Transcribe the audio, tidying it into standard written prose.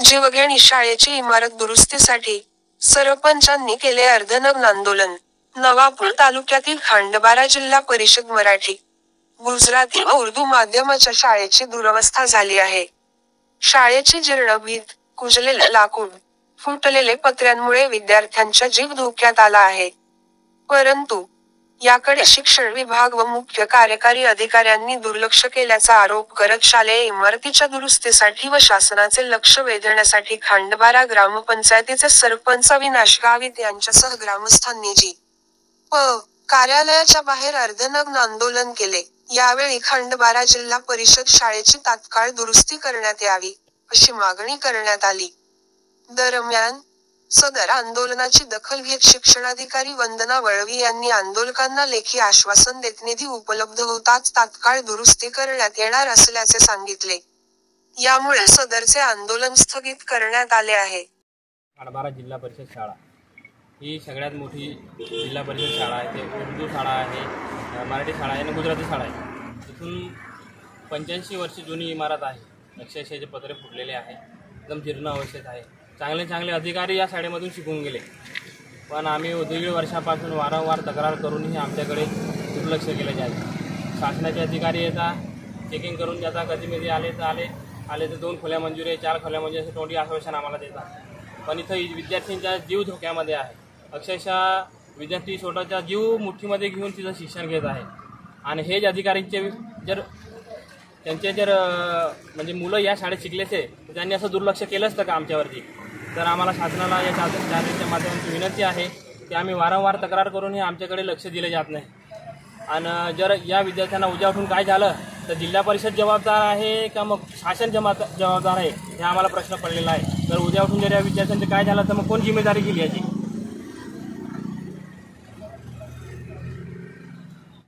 जीवघेणी शाळेची इमारत दुरुस्तीसाठी सरपंचांनी केले अर्धनग्न आंदोलन. नवापूर तालुक्यातील खांडबारा जिल्हा परिषद मराठी, गुजराती व उर्दू माध्यमाच्या शाळेची दुरवस्था झाली आहे. शाळेची जीर्ण भिंत, कुजलेले लाकूड, फुटलेले पत्र्यांमुळे विद्यार्थ्यांचा जीव धोक्यात आला आहे. परंतु याकडे शिक्षण विभाग व मुख्य कार्यकारी अधिकाऱ्यांनी दुर्लक्ष केल्याचा आरोप करत शालेय इमारतीच्या दुरुस्तीसाठी व शासनाचे लक्ष वेधण्यासाठी खांडबारा ग्रामपंचायतीचे सरपंच अविनाश गावित यांच्यासह ग्रामस्थांनी जी.प. कार्यालयाच्या बाहेर अर्धनग्न आंदोलन केले. यावेळी खांडबारा जिल्हा परिषद शाळेची तात्काळ दुरुस्ती करण्यात यावी, अशी मागणी करण्यात आली. दरम्यान, सदर आंदोलनाची दखल घेत शिक्षणाधिकारी वंदना वळवी यांनी आंदोलकांना लेखी आश्वासन देत निधी उपलब्ध होताच तात्काळ दुरुस्ती करण्यात येणार असल्याचे सांगितले. यामुळे सदरचे आंदोलन स्थगित करण्यात आले आहे. खांडबारा जिल्हा परिषद शाळा ही सगळ्यात मोठी जिल्हा परिषद शाळा आहे. ते उर्दू शाळा आहे, मराठी शाळा आहे आणि गुजराती शाळा आहे. इथून 85 वर्ष जुनी इमारत आहे. अक्षरशः पत्रे फुटलेले आहे, एकदम जीर्ण अवस्थेत आहे. चांगले चांगले अधिकारी या शाळेमधून शिकून गेले, पण आम्ही 2.5 वर्षापासून वारंवार तक्रार करूनही आमच्याकडे दुर्लक्ष केले जाते. शासनाचे अधिकारी येतात, चेकिंग करून जातात, कधीमध्ये आले तर 2 खोल्या मंजुरी, 4 खोल्या मंजुरी असे तोंडी आश्वासन आम्हाला देतात. पण इथं विद्यार्थ्यांचा जीव धोक्यामध्ये आहे. अक्षरशः विद्यार्थी स्वतःचा जीव मुठीमध्ये घेऊन तिथं शिक्षण घेत आहे. आणि हेच अधिकाऱ्यांचे त्यांचे म्हणजे मुलं या शाळेत शिकलेचे, त्यांनी असं दुर्लक्ष केलं असतं का आमच्यावरती? तर आम्हाला शासनाला या चॅनलच्या माध्यमातून विनंती आहे की आम्ही वारंवार तक्रार करूनही आमच्याकडे लक्ष दिले जात नाही. आणि जर या विद्यार्थ्यांना उद्या उठून काय झालं तर जिल्हा परिषद जबाबदार आहे का मग शासन जबाबदार आहे, हे आम्हाला प्रश्न पडलेला आहे. तर उद्या उठून जर या विद्यार्थ्यांचं काय झालं तर मग कोण जिम्मेदारी घेईल याची?